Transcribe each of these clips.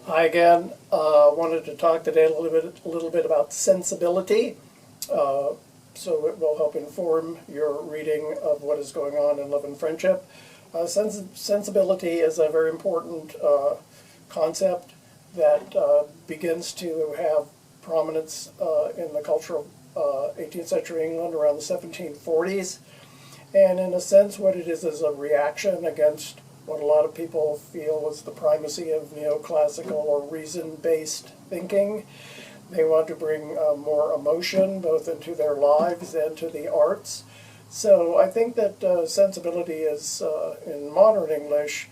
Hi again. Wanted to talk today a little bit about sensibility, so it will help inform your reading of what is going on in love and friendship. Sensibility is a very important concept that begins to have prominence in the culture of 18th century England around the 1740s. And in a sense, what it is a reaction against what a lot of people feel is the primacy of neoclassical or reason-based thinking. They want to bring more emotion both into their lives and to the arts. So I think that sensibility is, in modern English,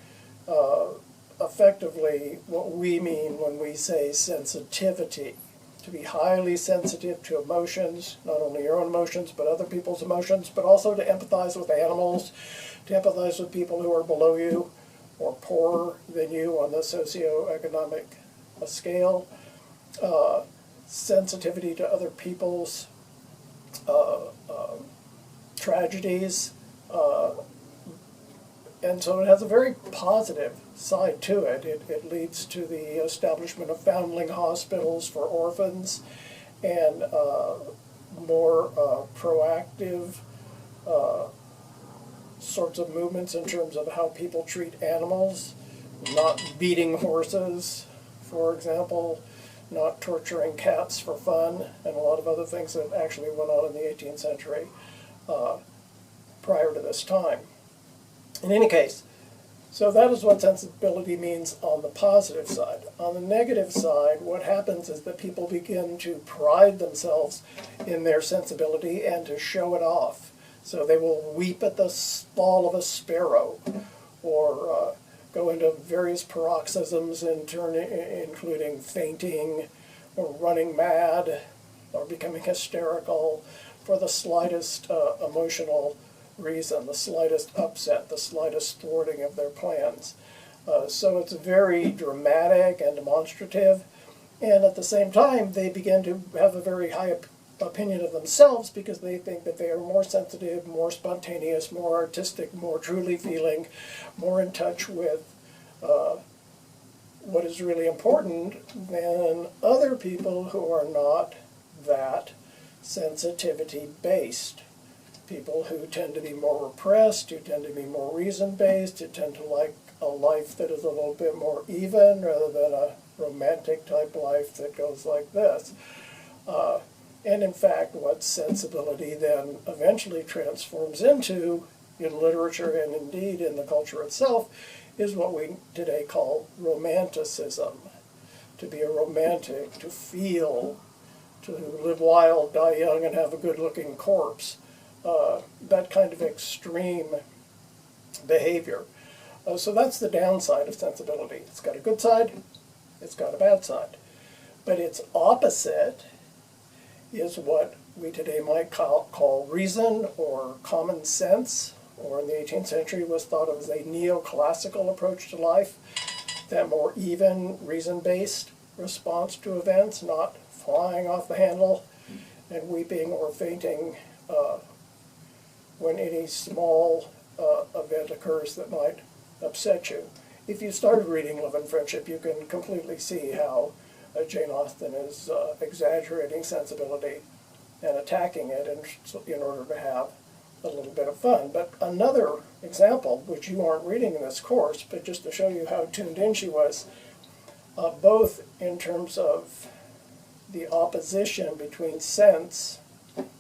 effectively what we mean when we say sensitivity. To be highly sensitive to emotions, not only your own emotions, but other people's emotions, but also to empathize with animals, to empathize with people who are below you or poorer than you on the socioeconomic scale, sensitivity to other people's tragedies, and so it has a very positive side to it. It leads to the establishment of foundling hospitals for orphans and more proactive sorts of movements in terms of how people treat animals, not beating horses, for example, not torturing cats for fun, and a lot of other things that actually went on in the 18th century prior to this time. In any case, so that is what sensibility means on the positive side. On the negative side, what happens is that people begin to pride themselves in their sensibility and to show it off. So they will weep at the fall of a sparrow, or go into various paroxysms, including fainting, or running mad, or becoming hysterical for the slightest emotional reason, the slightest upset, the slightest thwarting of their plans. So it's very dramatic and demonstrative, and at the same time they begin to have a very high opinion of themselves because they think that they are more sensitive, more spontaneous, more artistic, more truly feeling, more in touch with what is really important than other people who are not that sensitivity-based. People who tend to be more repressed, who tend to be more reason-based, who tend to like a life that is a little bit more even rather than a romantic type life that goes like this. And in fact, what sensibility then eventually transforms into in literature and indeed in the culture itself is what we today call romanticism. To be a romantic, to feel, to live wild, die young, and have a good-looking corpse. That kind of extreme behavior. So that's the downside of sensibility. It's got a good side, it's got a bad side. But its opposite is what we today might call reason or common sense, or in the 18th century was thought of as a neoclassical approach to life, that more even, reason-based response to events, not flying off the handle and weeping or fainting when any small event occurs that might upset you. If you started reading Love and Friendship, you can completely see how Jane Austen is exaggerating sensibility and attacking it in order to have a little bit of fun. But another example, which you aren't reading in this course, but just to show you how tuned in she was, both in terms of the opposition between sense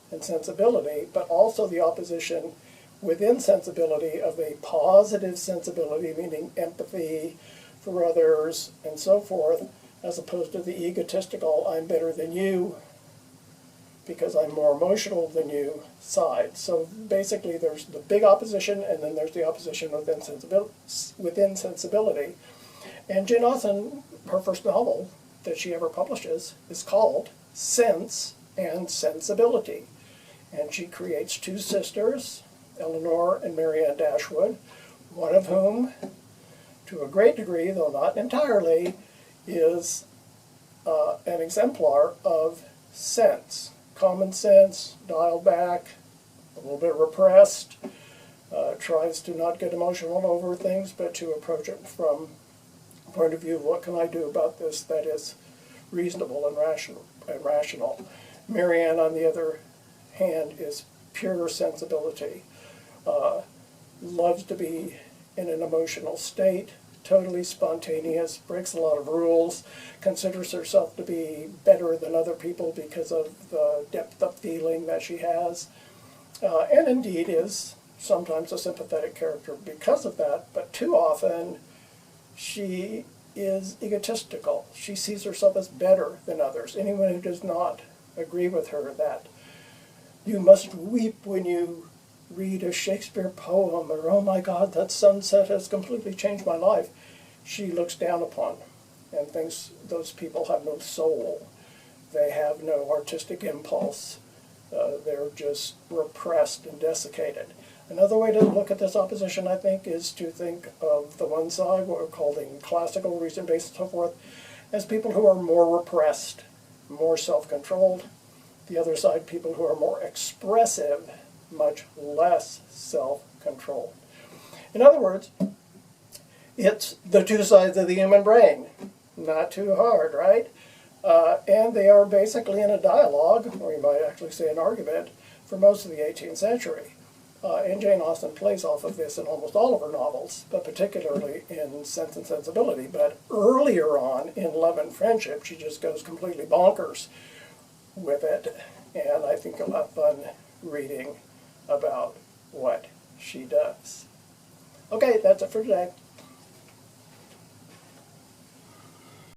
and sensibility, but also the opposition within sensibility of a positive sensibility, meaning empathy for others and so forth, as opposed to the egotistical, I'm better than you because I'm more emotional than you side. So basically there's the big opposition, and then there's the opposition within sensibility. And Jane Austen, her first novel that she ever publishes, is called Sense and Sensibility. And she creates two sisters, Eleanor and Marianne Dashwood, one of whom, to a great degree, though not entirely, is an exemplar of sense. Common sense, dialed back, a little bit repressed, tries to not get emotional over things, but to approach it from point of view of what can I do about this that is reasonable and rational. Marianne, on the other hand, is pure sensibility. Loves to be in an emotional state, totally spontaneous, breaks a lot of rules, considers herself to be better than other people because of the depth of feeling that she has, and indeed is sometimes a sympathetic character because of that, but too often she is egotistical. She sees herself as better than others. Anyone who does not agree with her that you must weep when you read a Shakespeare poem, or oh my God, that sunset has completely changed my life, she looks down upon and thinks those people have no soul. They have no artistic impulse. They're just repressed and desiccated. Another way to look at this opposition, I think, is to think of the one side, what we're calling classical, reason-based, and so forth, as people who are more repressed, more self-controlled. The other side, people who are more expressive, much less self-controlled. In other words, it's the two sides of the human brain. Not too hard, right? And they are basically in a dialogue, or you might actually say an argument, for most of the 18th century. And Jane Austen plays off of this in almost all of her novels, but particularly in Sense and Sensibility. But earlier on in Love and Friendship, she just goes completely bonkers with it. And I think you'll have fun reading about what she does. Okay, that's it for today.